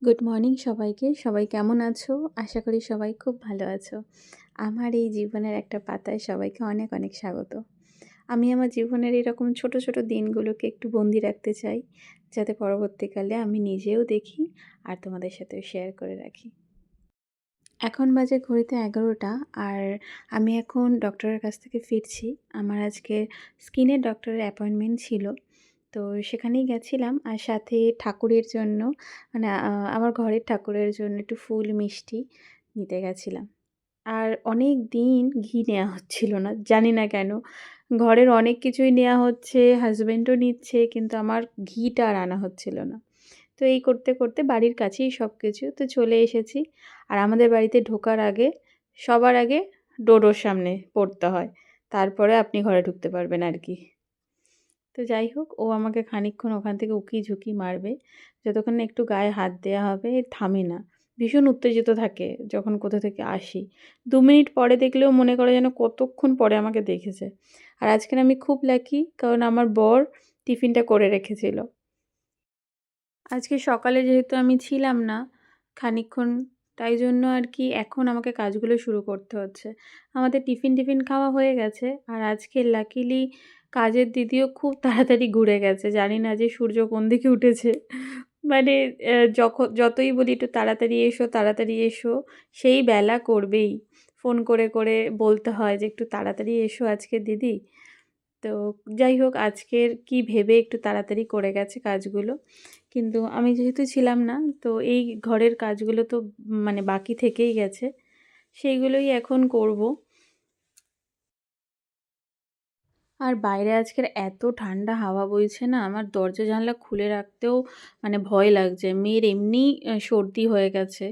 Good morning সবাইকে। সবাই কেমন আছো? আশা করি সবাই খুব ভালো আছো। আমার এই জীবনের একটা পাতায় সবাইকে অনেক, অনেক স্বাগত। আমি আমার জীবনের এরকম ছোট, ছোট দিনগুলোকে একটু বন্দি রাখতে চাই, যাতে পরবর্তীকালে আমি নিজেও দেখি আর তোমাদের সাথেও শেয়ার করে রাখি। এখন বাজে ঘড়িতে ১১টা আর আমি এখন ডক্টরের কাছ থেকে ফিরছি। আমার আজকে স্কিনের ডক্টরের অ্যাপয়েন্টমেন্ট ছিল। তো সেখানেই গেছিলাম আর সাথে ঠাকুরের জন্য মানে আমার ঘরের ঠাকুরের জন্য একটু ফুল মিষ্টি নিতে গেছিলাম। আর অনেক দিন ঘি নেওয়া হচ্ছিল না, জানি না কেন। ঘরের অনেক কিছুই নেওয়া হচ্ছে, হাসব্যান্ডও নিচ্ছে, কিন্তু আমার ঘিটা আর আনা হচ্ছিল না। তো এই করতে, করতে বাড়ির কাছেই সব কিছু, তো চলে এসেছি। আর আমাদের বাড়িতে ঢোকার আগে সবার আগে ডোরোর সামনে পড়তে হয়। তারপরে আপনি ঘরে ঢুকতে পারবেন আর কি। তো যাই হোক, ও আমাকে খানিকক্ষণ ওখান থেকে উকি-ঝুঁকি মারবে। যতক্ষণ না একটু গায়ে হাত দেয়া হবে, থামে না। ভীষণ উত্তেজিত থাকে যখন কোথা থেকে আসি। ২ মিনিট পরে দেখলেও মনে করে যেন কতক্ষণ পরে আমাকে দেখেছে। আর আজকের আমি খুব লাকি, কারণ আমার বর টিফিনটা করে রেখেছিল। আজকে সকালে যেহেতু আমি ছিলাম না খানিকক্ষণ, তাই জন্য আর কি এখন আমাকে কাজগুলো শুরু করতে হচ্ছে। আমাদের টিফিন খাওয়া হয়ে গেছে আর আজকে লাকিলি কাজের দিদিও খুব তাড়াতাড়ি ঘুরে গেছে। জানি না যে সূর্য কোন দিকে উঠেছে। মানে যতই বলি একটু তাড়াতাড়ি এসো, সেই বেলা করবেই। ফোন করে, করে বলতে হয় যে একটু তাড়াতাড়ি এসো আজকে দিদি। তো যাই হোক, আজকের কি ভেবে একটু তাড়াতাড়ি করে গেছে কাজগুলো। কিন্তু আমি যেহেতু ছিলাম না, তো এই ঘরের কাজগুলো তো মানে বাকি থেকেই গেছে। সেইগুলোই এখন করব। আর বাইরে আজকের এত ঠান্ডা হাওয়া বইছে না, আমার দরজা জানলা খুলে রাখতেও মানে ভয় লাগছে। মেয়ের এমনিই সর্দি হয়ে গেছে।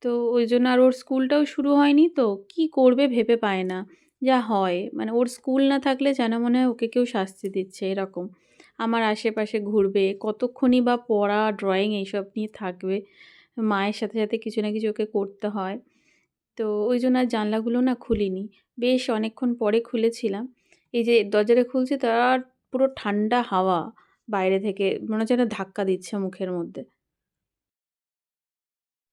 তো ওই জন্য, আর ওর স্কুলটাও শুরু হয়নি, তো কী করবে ভেবে পায় না। যা হয় মানে ওর স্কুল না থাকলে যেন মনে হয় ওকে কেউ শাস্তি দিচ্ছে এরকম। আমার আশেপাশে ঘুরবে, কতক্ষণই বা পড়া, ড্রয়িং এইসব নিয়ে থাকবে। মায়ের সাথে, সাথে কিছু না কিছু ওকে করতে হয়। তো ওই জন্য আর জানলাগুলো না খুলিনি। বেশ অনেকক্ষণ পরে খুলেছিলাম। এই যে দরজাটা খুলছি, তার পুরো ঠান্ডা হাওয়া বাইরে থেকে মনে হচ্ছে যেন ধাক্কা দিচ্ছে মুখের মধ্যে।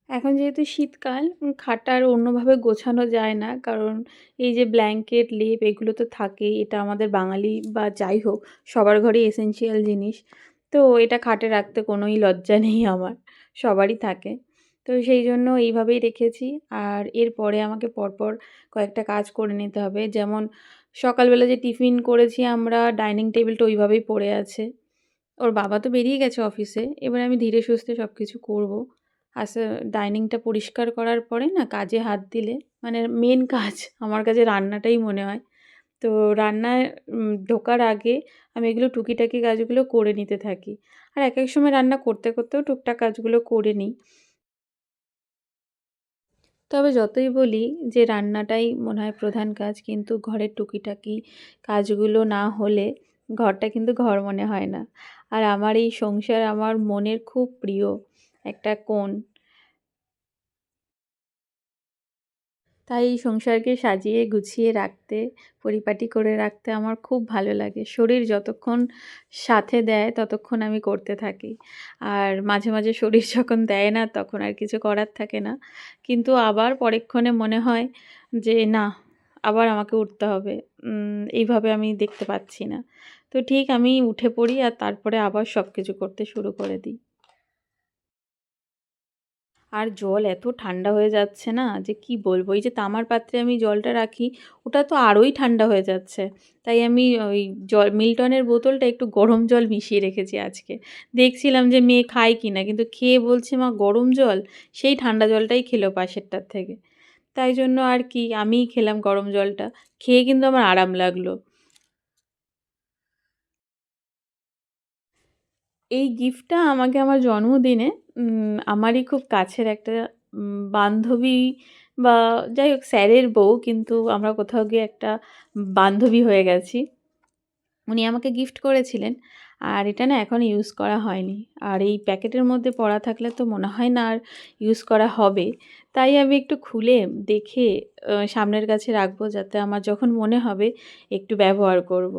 এখন যেহেতু শীতকাল, খাটটা আর অন্যভাবে গোছানো যায় না। কারণ এই যে ব্ল্যাঙ্কেট, লেপ এগুলো তো থাকেই। এটা আমাদের বাঙালি বা যাই হোক সবার ঘরেই এসেনশিয়াল জিনিস। তো এটা খাটে রাখতে কোনোই লজ্জা নেই আমার। সবারই থাকে। তো সেই জন্য এইভাবেই রেখেছি। আর এরপরে আমাকে পরপর কয়েকটা কাজ করে নিতে হবে। যেমন সকালবেলা যে টিফিন করেছি আমরা, ডাইনিং টেবিলটা ওইভাবেই পড়ে আছে। ওর বাবা তো বেরিয়ে গেছে অফিসে। এবার আমি ধীরে সুস্থে সবকিছু করব। ডাইনিংটা পরিষ্কার করার পরে না কাজে হাত দিলে মানে মেন কাজ আমার কাছে রান্নাটাই মনে হয়। তো রান্নায় ঢোকার আগে আমি এগুলো টুকিটাকি কাজগুলো করে নিতে থাকি। আর একেক সময় রান্না করতে, করতেও টুকটাক কাজগুলো করে নিই। তবে যতই বলি যে রান্নাটাই মনে হয় প্রধান কাজ, কিন্তু ঘরের টুকিটাকি কাজগুলো না হলে ঘরটা কিন্তু ঘর মনে হয় না। আর আমার এই সংসার আমার মনের খুব প্রিয় একটা কোণ। তাই এই সংসারকে সাজিয়ে গুছিয়ে রাখতে, পরিপাটি করে রাখতে আমার খুব ভালো লাগে। শরীর যতক্ষণ সাথে দেয় ততক্ষণ আমি করতে থাকি। আর মাঝে, মাঝে শরীর যখন দেয় না তখন আর কিছু করার থাকে না। কিন্তু আবার পরেক্ষণে মনে হয় যে না, আবার আমাকে উঠতে হবে। এইভাবে আমি দেখতে পাচ্ছি না। তো ঠিক আমি উঠে পড়ি আর তারপরে আবার সবকিছু করতে শুরু করে দিই। আর জল এত ঠান্ডা হয়ে যাচ্ছে না যে কি বলবো! এই যে তামার পাত্রে আমি জলটা রাখি, ওটা তো আরোই ঠান্ডা হয়ে যাচ্ছে। তাই আমি ওই মিল্টনের বোতলটা একটু গরম জল মিশিয়ে রেখেছি আজকে। দেখছিলাম যে মেয়ে খায় কিনা, কিন্তু খেয়ে বলছে, "মা গরম জল?" সেই ঠান্ডা জলটাই খেলো পাশেরটার থেকে। তাই জন্য আর কি আমিই খেলাম গরম জলটা। খেয়ে কিন্তু আমার আরাম লাগলো। এই গিফটটা আমাকে আমার জন্মদিনে আমারই খুব কাছের একটা বান্ধবী বা যাই হোক স্যারের বউ, কিন্তু আমরা কোথাও গিয়ে একটা বান্ধবী হয়ে গেছি। উনি আমাকে গিফট করেছিলেন। আর এটা না এখনো ইউজ করা হয়নি। আর এই প্যাকেটের মধ্যে পড়া থাকলে তো মনে হয় না আর ইউজ করা হবে। তাই আমি একটু খুলে দেখে সামনের কাছে রাখবো, যাতে আমার যখন মনে হবে একটু ব্যবহার করব।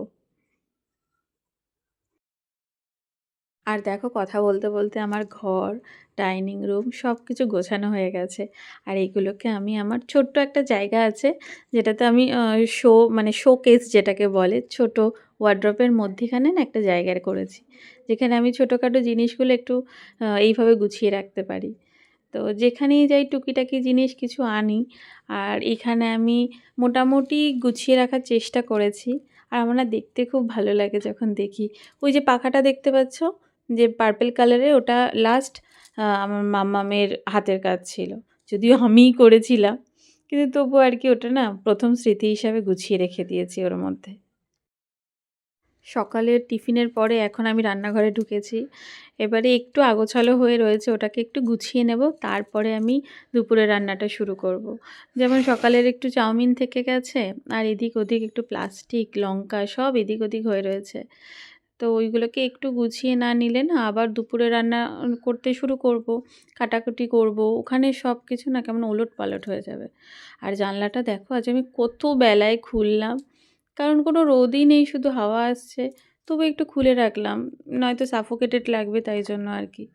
আর দেখো, কথা বলতে, বলতে আমার ঘর ডাইনিং রুম সব কিছু গোছানো হয়ে গেছে। আর এগুলোকে আমি আমার ছোট্ট একটা জায়গা আছে যেটাতে আমি মানে শোকেস যেটাকে বলে, ছোট ওয়ারড্রবের মধ্যিখানে না একটা জায়গা করেছি। যেখানে আমি ছোটোখাটো জিনিসগুলো একটু এইভাবে গুছিয়ে রাখতে পারি। তো যেখানেই যাই টুকিটাকি জিনিস কিছু আনি। আর এখানে আমি মোটামুটি গুছিয়ে রাখার চেষ্টা করেছি। আর আমার না দেখতে খুব ভালো লাগে যখন দেখি। ওই যে পাখাটা দেখতে পাচ্ছ? যে পার্পল কালারের, ওটা লাস্ট আমার মাম্মামের হাতের কাজ ছিল। যদিও আমিই করেছিলাম। কিন্তু তবুও আরকি ওটা না ১ম স্মৃতি হিসাবে গুছিয়ে রেখে দিয়েছি ওর মধ্যে। সকালের টিফিনের পরে এখন আমি রান্নাঘরে ঢুকেছি। এবারে একটু আগোছালো হয়ে রয়েছে, ওটাকে একটু গুছিয়ে নেব। তারপরে আমি দুপুরের রান্নাটা শুরু করব। যেমন সকালের একটু চাউমিন থেকে গেছে, আর এদিক ওদিক একটু প্লাস্টিক, লঙ্কা সব এদিক ওদিক হয়ে রয়েছে। তো ওইগুলোকে একটু গুছিয়ে না নিলে না আবার দুপুরে রান্না করতে শুরু করব, কাটাকুটি করব। ওখানে সব কিছু না কেমন ওলটপালট হয়ে যাবে। আর জানলাটা দেখো আজ আমি কত বেলায় খুললাম। কারণ কোনো রোদই নেই, শুধু হাওয়া আসছে। তবু একটু খুলে রাখলাম। নয়তো সাফোকেটেড লাগবে তাই জন্য আরকি।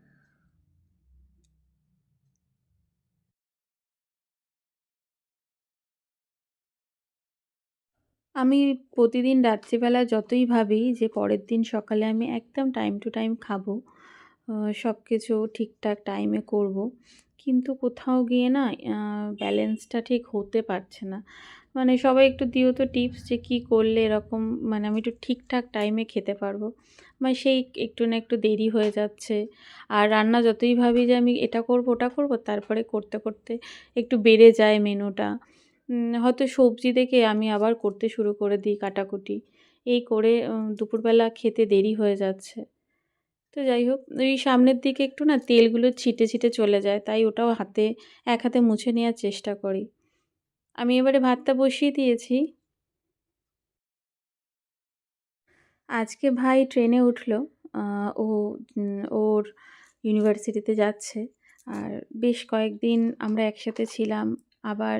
আমি প্রতিদিন রাত্রিবেলা যতই ভাবি যে পরের দিন সকালে আমি একদম টাইম টু টাইম খাবো, সব কিছু ঠিকঠাক টাইমে করব। কিন্তু কোথাও গিয়ে না ব্যালেন্সটা ঠিক হতে পারছে না। মানে সবাই একটু দিও তো টিপস যে কী করলে এরকম মানে আমি একটু ঠিকঠাক টাইমে খেতে পারবো। মানে সেই একটু না একটু দেরি হয়ে যাচ্ছে। আর রান্না যতই ভাবি যে আমি এটা করব, ওটা করব, তারপরে করতে, করতে একটু বেড়ে যায় মেনুটা। হয়তো সবজি দেখে আমি আবার করতে শুরু করে দিই কাটাকুটি। এই করে দুপুরবেলা খেতে দেরি হয়ে যাচ্ছে। তো যাই হোক, ওই সামনের দিকে একটু না তেলগুলো ছিটে, ছিটে চলে যায়। তাই ওটাও এক হাতে মুছে নেয়ার চেষ্টা করি। আমি এবারে ভাতটা বসিয়ে দিয়েছি। আজকে ভাই ট্রেনে উঠলো। আ ও ওর ইউনিভার্সিটিতে যাচ্ছে। আর বেশ কয়েকদিন আমরা একসাথে ছিলাম। আবার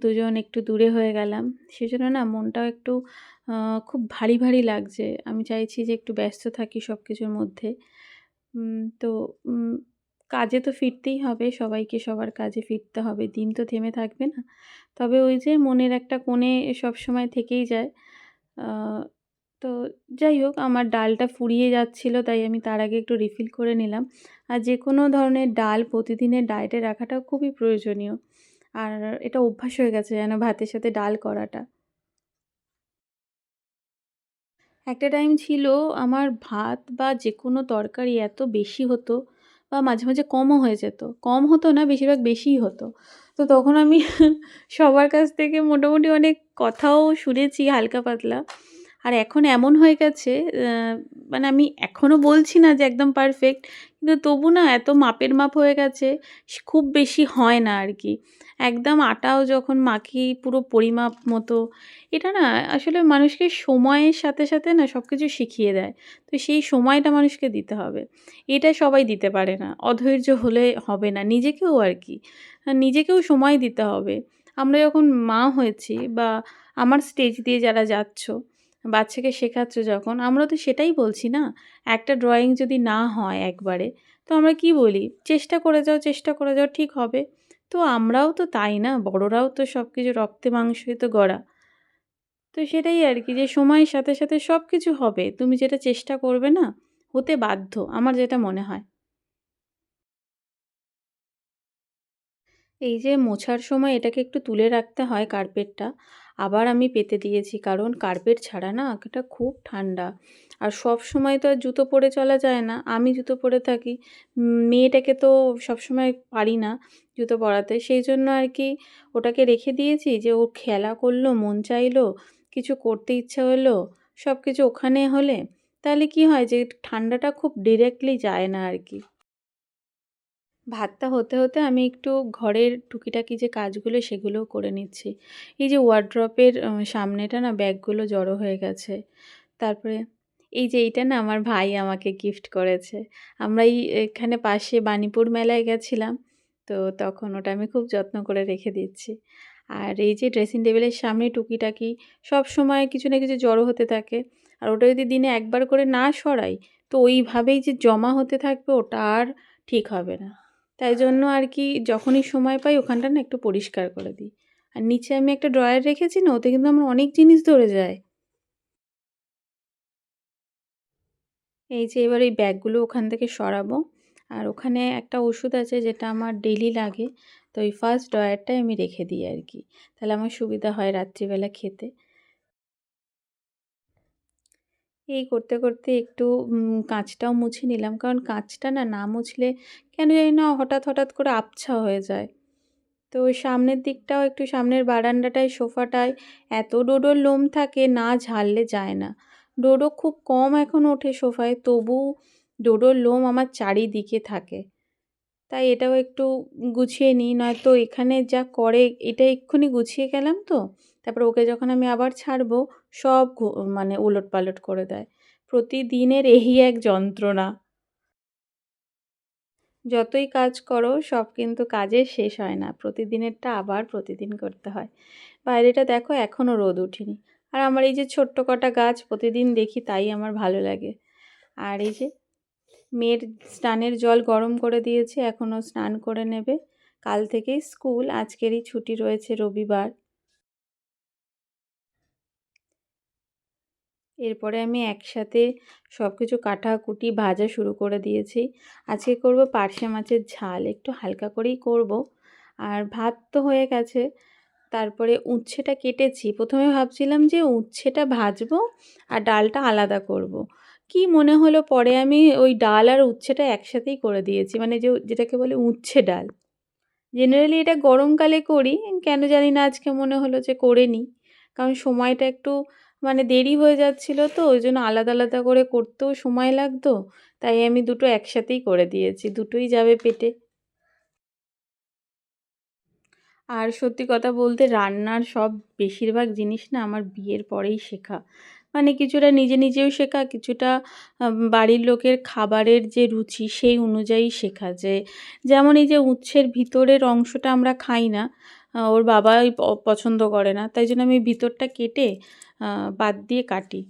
দুজন একটু দূরে হয়ে গেলাম। সেজন্য না মনটাও একটু আ খুব ভারী, ভারী লাগছে। আমি চাইছি যে একটু ব্যস্ত থাকি সবকিছুর মধ্যে। তো উম কাজে তো ফিরতেই হবে। সবাইকে সবার কাজে ফিরতে হবে। দিন তো থেমে থাকবে না। তবে ওই যে মনের একটা কোণে সবসময় থেকেই যায়। আ তো যাই হোক, আমার ডালটা ফুরিয়ে যাচ্ছিল, তাই আমি তার আগে একটু রিফিল করে নিলাম। আর যেকোনো ধরনের ডাল প্রতিদিনের ডায়েটে রাখাটা খুবই প্রয়োজনীয়। আর এটা অভ্যাস হয়ে গেছে যেন ভাতের সাথে ডাল করাটা। একটা টাইম ছিল আমার ভাত বা যেকোনো তরকারি এত বেশি হতো বা মাঝে, মাঝে কমও হয়ে যেত। কম হতো না, বেশিরভাগ বেশিই হতো। তো তখন আমি সবার কাছ থেকে মোটামুটি অনেক কথাও শুনেছি হালকা পাতলা। আর এখন এমন হয়ে গেছে মানে আমি এখনও বলছি না যে একদম পারফেক্ট। কিন্তু তবু না এত মাপের মাপ হয়ে গেছে, খুব বেশি হয় না আরকি। একদম আটাও যখন মাখি পুরো পরিমাপ মতো, এটা না আসলে মানুষকে সময়ের সাথে, সাথে না সবকিছু শিখিয়ে দেয়। তো সেই সময়টা মানুষকে দিতে হবে। এটা সবাই দিতে পারে না। অধৈর্য হলে হবে না। নিজেকেও আরকি। নিজেকেও সময় দিতে হবে। আমরা যখন মা হয়েছি বা আমার স্টেজ দিয়ে যারা যাচ্ছ, বাচ্চাকে শেখাচ্ছ যখন, আমরা তো সেটাই বলছি না? একটা ড্রইং যদি না হয় একবারে, তো আমরা কি বলি? চেষ্টা করে যাও, ঠিক হবে। তো আমরাও তো তাই না? বড়রাও তো সবকিছু রক্তে মাংসই তো গড়া। তো সেটাই আরকি যে সময়ের সাথে, সাথে সবকিছু হবে। তুমি যেটা চেষ্টা করবে না, হতে বাধ্য। আমার যেটা মনে হয়। এই যে মোছার সময় এটাকে একটু তুলে রাখতে হয় কার্পেটটা। আবার আমি পেতে দিয়েছি। কারণ কার্পেট ছাড়া না এটা খুব ঠান্ডা। আর সবসময় তো আর জুতো পরে চলা যায় না। আমি জুতো পরে থাকি। মেয়েটাকে তো সবসময় পারি না জুতো পরাতে। সেইজন্য আরকি ওটাকে রেখে দিয়েছি যে ও খেলা করলো, মন চাইলো, কিছু করতে ইচ্ছা হলো, সবকিছু ওখানে হলে তাহলে কি হয় যে ঠান্ডাটা খুব ডিরেক্টলি যায় না আরকি। ভাতটা হতে, হতে আমি একটু ঘরের টুকিটাকি যে কাজগুলো সেগুলোও করে নিচ্ছি। এই যে ওয়ারড্রপের সামনেটা না ব্যাগগুলো জড়ো হয়ে গেছে। তারপরে এই যে এইটা না আমার ভাই আমাকে গিফট করেছে। আমরা এখানে পাশে বাণীপুর মেলায় গেছিলাম। তো তখন ওটা আমি খুব যত্ন করে রেখে দিচ্ছি। আর এই যে ড্রেসিং টেবিলের সামনে টুকিটাকি সবসময় কিছু না কিছু জড়ো হতে থাকে। আর ওটা যদি দিনে একবার করে না সরাই, তো ওইভাবেই যে জমা হতে থাকবে, ওটা আর ঠিক হবে না। তাই জন্য আর কি যখনই সময় পাই ওখানটা না একটু পরিষ্কার করে দিই। আর নিচে আমি একটা ড্রয়ার রেখেছি না, ওতে কিন্তু আমার অনেক জিনিস ধরে যায়। এই যে এবার এই ব্যাগগুলো ওখান থেকে সরাবো। আর ওখানে একটা ওষুধ আছে যেটা আমার ডেইলি লাগে। তো ওই ফার্স্ট ড্রয়ারটায় আমি রেখে দিই আর কি। তাহলে আমার সুবিধা হয় রাত্রিবেলা খেতে। এই করতে, করতে একটু কাঁচটাও মুছে নিলাম। কারণ কাঁচটা না, না মুছলে কেন জানি না হঠাৎ, হঠাৎ করে আবছা হয়ে যায়। তো ওই সামনের দিকটাও একটু, সামনের বারান্দাটায়, সোফাটায় এত ডোডোর লোম থাকে, না ঝাড়লে যায় না। ডোডো খুব কম এখন ওঠে সোফায়, তবু ডোডোর লোম আমার চারিদিকে থাকে। তাই এটাও একটু গুছিয়ে নিই, নয়তো এখানে যা করে, এটা এক্ষুনি গুছিয়ে গেলাম তো, তারপরে ওকে যখন আমি আবার ছাড়বো সব মানে ওলটপালট করে দেয়। প্রতিদিনের এই এক যন্ত্রণা। যতই কাজ করো সব কিন্তু কাজের শেষ হয় না। প্রতিদিনেরটা আবার প্রতিদিন করতে হয়। বাইরেটা দেখো এখনও রোদ ওঠেনি। আর আমার এই যে ছোট্ট কটা গাছ প্রতিদিন দেখি, তাই আমার ভালো লাগে। আর এই যে মেয়ের স্নানের জল গরম করে দিয়েছি, এখনও স্নান করে নেবে। কাল থেকেই স্কুল, আজকেরই ছুটি রয়েছে রবিবার। এরপরে আমি একসাথে সব কিছু কাটাকুটি ভাজা শুরু করে দিয়েছি। আজকে করব পার্শে মাছের ঝাল, একটু হালকা করেই করব। আর ভাত তো হয়ে গেছে। তারপরে উচ্ছেটা কেটেছি। প্রথমে ভাবছিলাম যে উচ্ছেটা ভাজবো আর ডালটা আলাদা করব। কি মনে হলো পরে আমি ওই ডাল আর উচ্ছেটা একসাথেই করে দিয়েছি। মানে যেটাকে বলে উচ্ছে ডাল। জেনারেলি এটা গরমকালে করি। কেন জানি না আজকে মনে হলো যে করে নিই। কারণ সময়টা একটু মানে দেরি হয়ে যাচ্ছিল তো, ওইজন্য আলাদা, আলাদা করে করতেও সময় লাগতো। তাই আমি দুটো একসাথেই করে দিয়েছি। দুটোই যাবে পেটে। আর সত্যি কথা বলতে রান্নার সব বেশিরভাগ জিনিস না আমার বিয়ের পরেই শেখা। মানে কিছুটা নিজে নিজেও শেখা, কিছুটা বাড়ির লোকের খাবারের যে রুচি সেই অনুযায়ী শেখা। যেমন এই যে উচ্ছের ভিতরের অংশটা আমরা খাই না, ওর বাবাই পছন্দ করে না। তাই জন্য আমি ভিতরটা কেটে বাদ দিয়ে কাটি।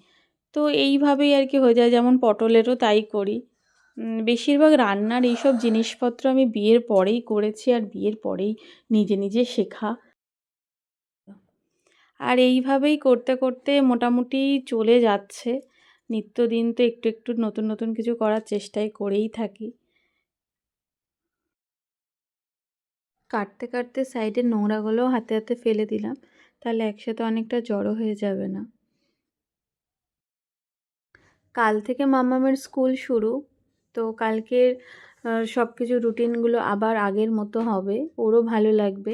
তো এইভাবেই আর কি হয়ে যায়। যেমন পটলেরও তাই করি। বেশিরভাগ রান্নার এইসব জিনিসপত্র আমি বিয়ের পরেই করেছি আর বিয়ের পরেই নিজে নিজে শেখা। আর এইভাবেই করতে, করতে মোটামুটি চলে যাচ্ছে। নিত্যদিন তো একটু, একটু নতুন, নতুন কিছু করার চেষ্টাই করেই থাকি। কাটতে, কাটতে সাইডের নোংরাগুলোও হাতে, হাতে ফেলে দিলাম। তাহলে একসাথে অনেকটা জড়ো হয়ে যাবে না। কাল থেকে মাম্মামের স্কুল শুরু। তো কালকের সব কিছু রুটিনগুলো আবার আগের মতো হবে। ওরও ভালো লাগবে।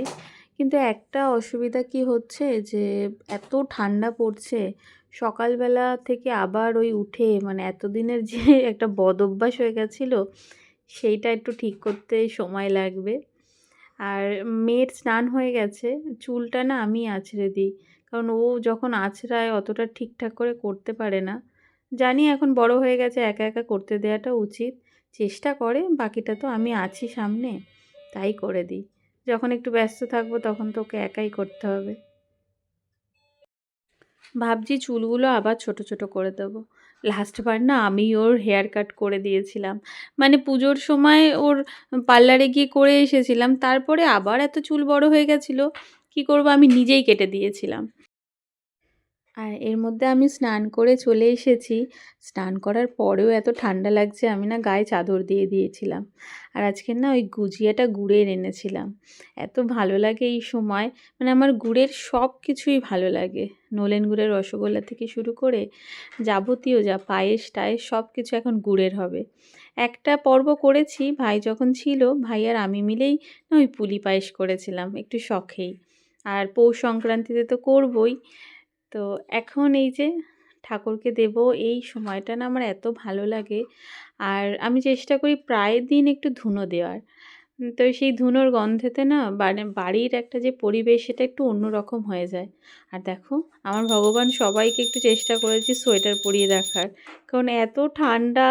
কিন্তু একটা অসুবিধা কি হচ্ছে যে এত ঠান্ডা পড়ছে, সকালবেলা থেকে আবার ওই উঠে মানে এতদিনের যে একটা বদঅভ্যাস হয়ে গেছিলো, সেইটা একটু ঠিক করতে সময় লাগবে। আর মেয়ের স্নান হয়ে গেছে। চুলটা না আমি আঁচড়ে দিই। কারণ ও যখন আঁচড়ায় অতটা ঠিকঠাক করে করতে পারে না। জানি এখন বড় হয়ে গেছে, একা, একা করতে দেওয়াটা উচিত। চেষ্টা করে, বাকিটা তো আমি আছি সামনে, তাই করে দিই। যখন একটু ব্যস্ত থাকবো তখন তো ওকে একাই করতে হবে। ভাবছি চুলগুলো আবার ছোট, ছোট করে দেবো। লাস্টবার না আমি ওর হেয়ার কাট করে দিয়েছিলাম। মানে পুজোর সময় ওর পার্লারে গিয়ে করে এসেছিলাম। তারপরে আবার এত চুল বড় হয়ে গেছিলো, কী করবো আমি নিজেই কেটে দিয়েছিলাম। আর এর মধ্যে আমি স্নান করে চলে এসেছি। স্নান করার পরেও এত ঠান্ডা লাগছে, আমি না গায়ে চাদর দিয়ে দিয়েছিলাম। আর আজকের না ওই গুজিয়াটা গুড়ের এনেছিলাম। এত ভালো লাগে এই সময়, মানে আমার গুড়ের সব কিছুই ভালো লাগে। নলেন গুড়ের রসগোল্লা থেকে শুরু করে যাবতীয় যা পায়েস-টায়েস সব কিছু এখন গুড়ের হবে। একটা পর্ব করেছি, ভাই যখন ছিল, ভাই আর আমি মিলেই না ওই পুলি পায়েস করেছিলাম একটু শখেই। আর পৌষ সংক্রান্তিতে তো করবই। তো এখন এই যে ঠাকুরকে দেব, এই সময়টা না আমার এত ভালো লাগে। আর আমি চেষ্টা করি প্রায় দিন একটু ধুনো দেওয়ার। তো সেই ধুনোর গন্ধেতে না মানে বাড়ির একটা যে পরিবেশ সেটা একটু অন্যরকম হয়ে যায়। আর দেখো আমার ভগবান সবাইকে একটু চেষ্টা করেছি সোয়েটার পরিয়ে রাখার, কারণ এত ঠান্ডা।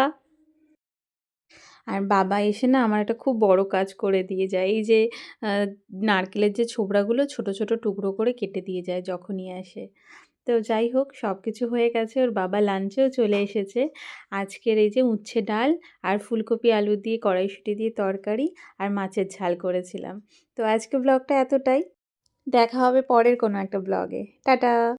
আর বাবা এসে না আমার একটা খুব বড় কাজ করে দিয়ে যায়। এই যে আ নারকেলের যে ছোবড়াগুলো ছোট, ছোট টুকরো করে কেটে দিয়ে যায় যখনই আসে। তো যাই হোক সব কিছু হয়ে গেছে, ওর বাবা লাঞ্চেও চলে এসেছে। আজকের এই যে উচ্ছে ডাল আর ফুলকপি আলু দিয়ে কড়াইশুঁটি দিয়ে তরকারি আর মাছের ঝাল করেছিলাম। তো আজকে ব্লগটা এতটাই। দেখা হবে পরের কোনো একটা ব্লগে। টাটা।